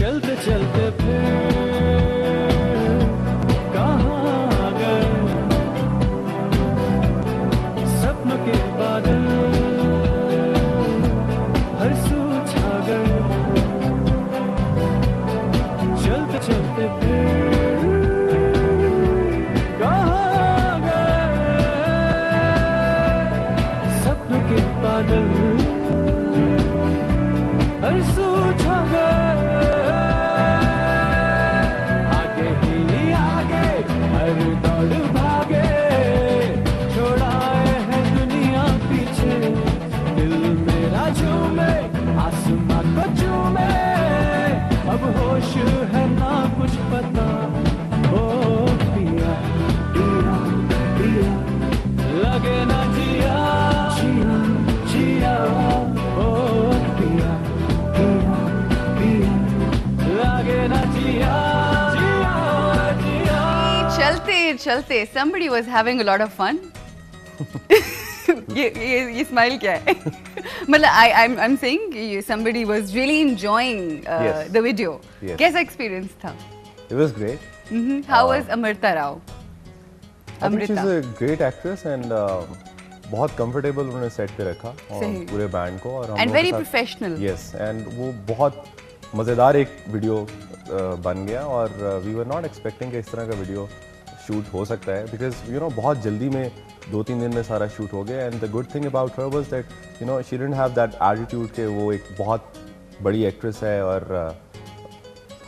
चलते चलते फिर कहाँ गए सपनों के बादल हर सू छा गए चलते चलते फिर कहाँ गए सपनों के बादल हर सू छा गए आगे ही आगे हर दौड़ भागे छोड़ाए है दुनिया पीछे दिल मेरा झूमे आसमां को चूमे अब होश है ना कुछ पता ओ पिया पिया पिया लगे ना जिया जिया जिया ओ पिया पिया पिया लगे ना जिया जिया जिया चलते चलते somebody was having a lot of fun. ये स्माइल क्या है? मतलब I'm saying somebody was really enjoying Yes. the video. Yes. कैसा एक्सपीरियंस था? It was great. How was Amrita Rao? I think she's a great actress and बहुत comfortable उन्होंने set पे रखा और सही। पूरे बैंड को और हम And लोगों very के साथ- professional. Yes, and वो बहुत मज़ेदार एक वीडियो बन गया और we were not expecting कि इस तरह का वीडियो शूट हो सकता है because you know बहुत जल्दी में 2-3 दिन में सारा शूट हो गया and the good thing about her was that you know she didn't have that attitude कि वो एक बहुत बड़ी एक्ट्रेस है और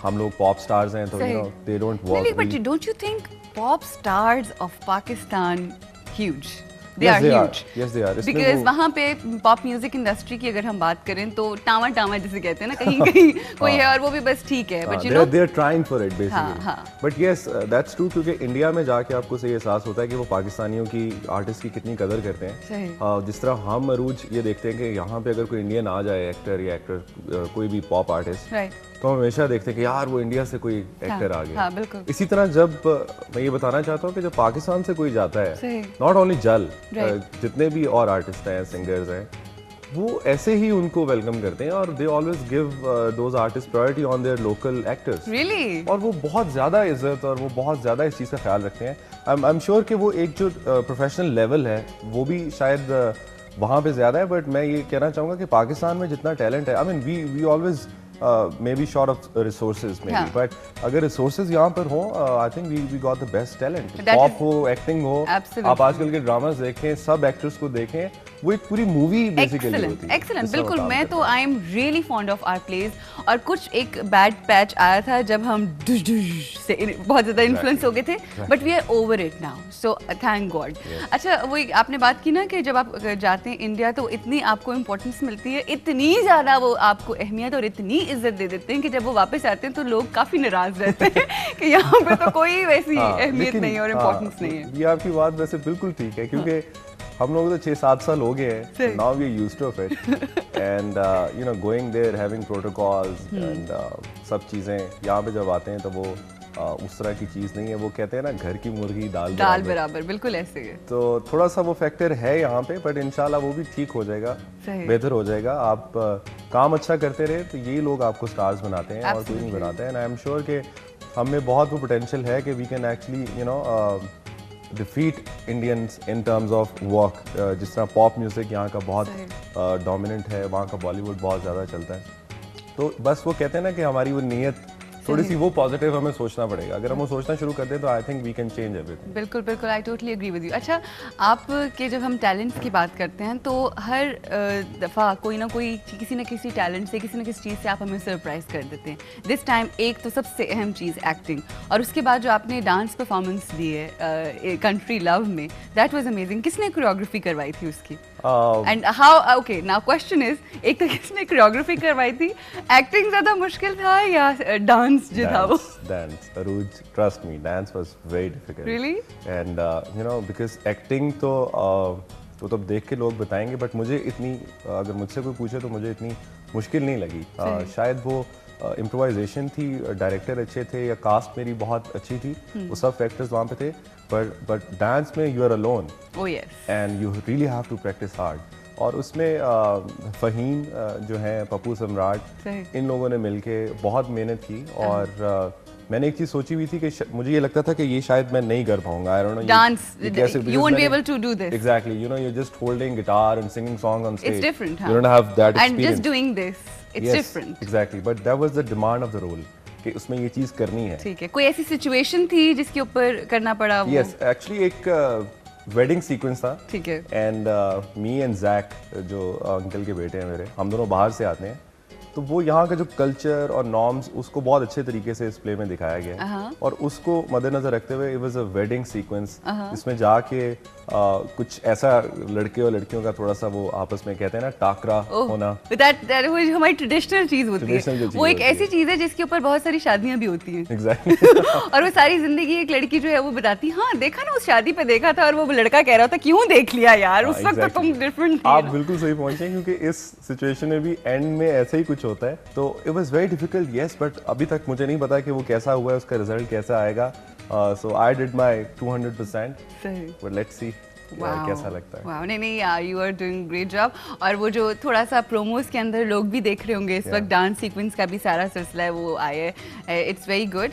हम लोग पॉप स्टार्स हैं तो you know they don't work. Really, but don't you think pop stars of Pakistan huge? They Yes, are they are. huge. Yes, they are. इसमें Because वो- वहाँ पे पॉप म्यूजिक इंडस्ट्री की अगर हम बात करें तो टामा टामा जिसे कहते हैं ना कहीं कहीं कोई है और वो भी बस ठीक है but you know they're trying for it basically. हाँ, हाँ. But yes, that's true क्योंकि इंडिया में जाके आपको सही एहसास होता है कि वो पाकिस्तानियों की आर्टिस्ट की कितनी कदर करते हैं. सही. जिस तरह हम अरूज ये देखते हैं कि यहाँ पे अगर कोई इंडियन आ जाए एक्टर या एक्टर कोई भी पॉप आर्टिस्ट राइट तो हम हमेशा देखते हैं कि यार वो इंडिया से कोई एक्टर आ गया. हाँ, बिल्कुल. इसी तरह जब मैं ये बताना चाहता हूँ कि जब पाकिस्तान से कोई जाता है सही. नॉट ओनली जल Right. जितने भी और आर्टिस्ट हैं सिंगर्स हैं वो ऐसे ही उनको वेलकम करते हैं और they always give those artist priority on their local actors really और वो बहुत ज़्यादा इज्जत और वो बहुत ज़्यादा इस चीज़ का ख्याल रखते हैं. आई एम श्योर कि वो एक जो प्रोफेशनल लेवल है वो भी शायद वहाँ पे ज़्यादा है बट मैं ये कहना चाहूँगा कि पाकिस्तान में जितना टैलेंट है I mean we always may be short of resources may be but अगर रिसोर्सेज यहाँ पर हो I think we got the best talent. Pop हो एक्टिंग हो Absolutely. आप आजकल के ड्रामास देखें सब एक्टर्स को देखें वो एक पूरी मूवी बेसिकली होती है. एक्सीलेंट इस तरह बिल्कुल काम मैं करते तो I am really fond of our plays और कुछ एक बैड पैच आया था जब हम डुश डुश से बहुत ज़्यादा इन्फ्लुएंस हो गए थे but we are over it now so thank God. अच्छा वो आपने बात की ना कि जब आप जाते हैं इंडिया तो इतनी आपको इम्पोर्टेंस मिलती है इतनी ज़्यादा वो आपको अहमियत और इतनी इज्जत दे देते हैं कि जब वो वापस आते हैं तो लोग काफ़ी नाराज़ रहते हैं कि यहाँ पे तो कोई वैसी अहमियत नहीं है और इम्पोर्टेंस नहीं है. ये आपकी बात वैसे बिल्कुल ठीक है क्योंकि हम लोग तो 6-7 साल हो गए हैं now we are used to it and you know going there having protocols and सब चीज़ें यहाँ पे जब आते हैं तो वो उस तरह की चीज़ नहीं है. वो कहते हैं ना घर की मुर्गी दाल बराबर बिल्कुल ऐसे है. तो थोड़ा सा वो फैक्टर है यहाँ पे बट इंशाल्लाह वो भी ठीक हो जाएगा बेहतर हो जाएगा. आप काम अच्छा करते रहे तो यही लोग आपको स्टार्स बनाते हैं और कोई नहीं बनाता है. एंड आई एम श्योर कि हम में बहुत वो पोटेंशियल है कि we can actually you know defeat Indians in terms of work. जिस तरह पॉप म्यूजिक यहाँ का बहुत डोमिनेंट है वहाँ का बॉलीवुड बहुत ज़्यादा चलता है तो बस वो कहते हैं ना कि हमारी वो नीयत थोड़ी सी वो पॉजिटिव हमें सोचना पड़ेगा. अगर हम वो सोचना शुरू कर दें तो I think we can change everything. बिल्कुल बिल्कुल I totally agree with you. अच्छा आपके जब हम टैलेंट्स की बात करते हैं तो हर दफ़ा कोई ना कोई किसी न किसी टैलेंट से किसी न किसी चीज़ से आप हमें सरप्राइज कर देते हैं. दिस टाइम एक तो सबसे अहम चीज़ एक्टिंग और उसके बाद जो आपने डांस परफॉर्मेंस दी है कंट्री लव में दैट वाज अमेजिंग. किसने कोरियोग्राफी करवाई थी उसकी and how okay now question is एक तो किसने कोरियोग्राफी करवाई थी एक्टिंग ज़्यादा मुश्किल था या डांस जो था वो? Dance, Aruj, trust me, dance was very difficult. Really? And you know because acting तो वो तो देख के लोग बताएंगे बट मुझे इतनी अगर मुझसे कोई पूछे तो मुझे इतनी मुश्किल नहीं लगी. शायद वो इम्प्रोवाइजेशन थी डायरेक्टर अच्छे थे या कास्ट मेरी बहुत अच्छी थी वो सब फैक्टर्स वहाँ पे थे बट डांस में you are alone Oh yes. and you really have to practice hard. और उसमें फ़हीम जो है, पप्पू सम्राट, इन लोगों ने मिलके बहुत मेहनत की। और मैंने एक चीज़ सोची हुई थी कि मुझे ये लगता था कि ये शायद मैं नहीं कर पाऊंगा। I don't know dance, you won't be able to do this. Exactly, you know, you're just holding guitar and singing songs on stage. It's different, You don't have that experience. And just doing this, it's yes, different. Exactly, but that was the demand of the role कि उसमें ये चीज़ करनी है। ठीक है, कोई ऐसी situation थी जिसके ऊपर करना पड़ा वो? Yes, actually एक वेडिंग सीक्वेंस था। ठीक है। एंड मी एंड जैक, जो अंकल के बेटे हैं मेरे, हम दोनों बाहर से आते हैं, तो वो यहाँ का जो कल्चर और नॉर्म्स उसको बहुत अच्छे तरीके से इस प्ले में दिखाया गया है। और उसको मद्देनजर रखते हुए it was a wedding sequence, जिसमें जाके कुछ ऐसा लड़के और लड़कियों का थोड़ा सा वो आपस में कहते हैं ना टाकरा होना, that वो हमारी ट्रेडिशनल चीज होती है, वो एक ऐसी चीज है जिसके ऊपर बहुत सारी शादियां भी होती हैं। Exactly. और वो सारी जिंदगी एक लड़की जो है वो बताती, हाँ देखा ना उस शादी पे देखा था, और वो लड़का कह रहा था क्यों देख लिया यार, उस वक्त तो तुम डिफरेंट थी। आप बिल्कुल सही पहुंचे, क्योंकि इस सिचुएशन में भी एंड में ऐसे ही कुछ होता है। तो it was very difficult, yes, but अभी तक मुझे नहीं पता कि वो कैसा हुआ है, उसका रिजल्ट कैसा आएगा। So I did my 200%, but let's see कैसा लगता है। वाह, नहीं, you are doing great job. और वो जो थोड़ा सा प्रोमोज के अंदर लोग भी देख रहे होंगे इस वक्त, डांस सीक्वेंस का भी सारा सिलसिला है वो आए, इट्स वेरी गुड।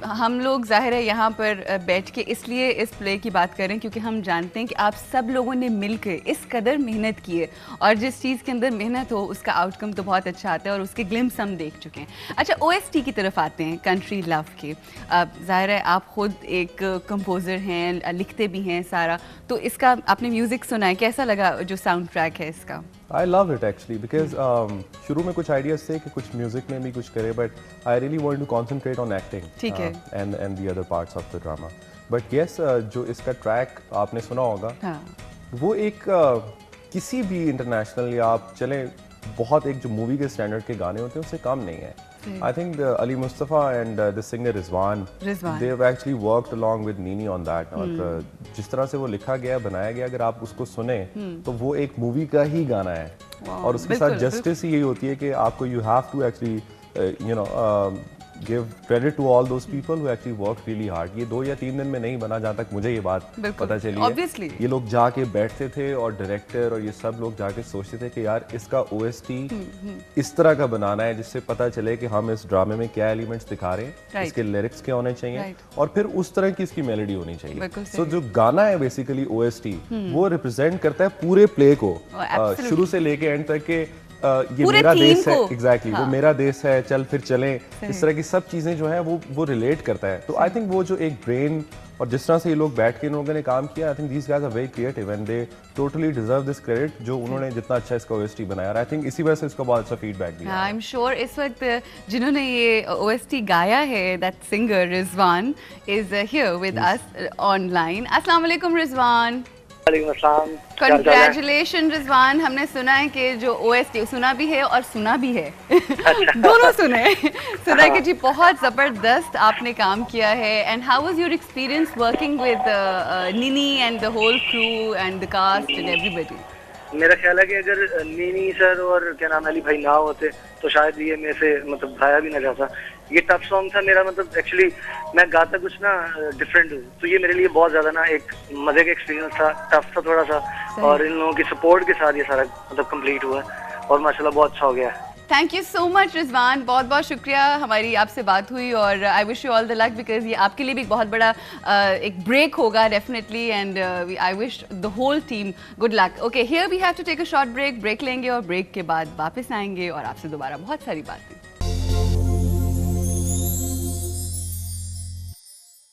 हम लोग जाहिर है यहाँ पर बैठ के इसलिए इस प्ले की बात कर रहे हैं क्योंकि हम जानते हैं कि आप सब लोगों ने मिल के इस कदर मेहनत की है, और जिस चीज़ के अंदर मेहनत हो उसका आउटकम तो बहुत अच्छा आता है, और उसके ग्लिम्स हम देख चुके हैं। अच्छा, OST की तरफ आते हैं, कंट्री लव के। जाहिर है आप खुद एक कंपोज़र हैं, लिखते भी हैं सारा, तो इसका आपने म्यूजिक सुना है, कैसा लगा जो साउंड ट्रैक है इसका? I love it actually because शुरू में कुछ आइडियाज थे कि कुछ म्यूजिक में भी कुछ करे, but I really want to concentrate on acting, ठीक है, and the other parts of the drama. But yes, जो इसका ट्रैक आपने सुना होगा, हाँ, वो एक किसी भी इंटरनेशनल या आप चले बहुत एक जो मूवी के स्टैंडर्ड के गाने होते हैं उससे कम नहीं है। I think Ali Mustafa and the singer Rizwan, they have actually worked along with Nini on that. और जिस तरह से वो लिखा गया, बनाया गया, अगर आप उसको सुने तो वो एक मूवी का ही गाना है। और उसके साथ जस्टिस ही यही होती है कि आपको you have to actually give credit to all those people who actually worked really hard. ये 2 या 3 दिन में नहीं बना, जहाँ तक मुझे ये बात पता चली है। ये लोग जाके बैठते थे और डायरेक्टर और ये सब लोग जाके सोचते थे कि यार इसका OST इस तरह का बनाना है जिससे पता चले कि हम इस ड्रामे में क्या एलिमेंट्स दिखा रहे हैं, इसके लिरिक्स क्या होने चाहिए, और फिर उस तरह की इसकी मेलोडी होनी चाहिए। सो जो गाना है बेसिकली OST, वो रिप्रेजेंट करता है पूरे प्ले को, शुरू से लेके एंड तक के ये मेरा देश है, एग्जैक्टली, वो मेरा देश है, चल फिर चलें, इस तरह की सब चीजें जो है वो रिलेट करता है। तो आई थिंक वो जो एक ब्रेन और जिस तरह से ये लोग बैठ के इन लोगों ने काम किया, I think these guys are very creative and they totally deserve this credit, जो उन्होंने जितना अच्छा इसका OST बनाया। आई थिंक इसी वजह से इसका बहुत अच्छा फीडबैक दिया। आई एम श्योर इस वक्त जिन्होंने ये OST गाया है, that singer Rizwan is here with us online. अस्सलाम वालेकुम रिजवान। Congratulations रिजवान, हमने सुना है कि जो OST सुना भी है और सुना भी है दोनों सुना है कि जी बहुत ज़बरदस्त आपने काम किया है। And how was your experience working with Nini and the whole crew and the cast and everybody? मेरा ख्याल है कि अगर नीनी सर और क्या नाम अली भाई ना होते तो शायद ये मेरे से मतलब गाया भी ना जाता। ये टफ सॉन्ग था मेरा, मतलब एक्चुअली मैं गाता कुछ ना डिफरेंट हूँ, तो ये मेरे लिए बहुत ज़्यादा ना एक मज़े का एक्सपीरियंस था, टफ था थोड़ा सा, और इन लोगों की सपोर्ट के साथ ये सारा मतलब कंप्लीट हुआ और माशाल्लाह बहुत अच्छा हो गया। Thank you so much Rizwan, बहुत बहुत शुक्रिया, हमारी आपसे बात हुई, और I wish you all the luck because ये आपके लिए भी बहुत बड़ा एक ब्रेक होगा definitely, and I wish the whole team good luck. Okay, here we have to take a short break लेंगे और ब्रेक के बाद वापस आएंगे और आपसे दोबारा बहुत सारी बातें।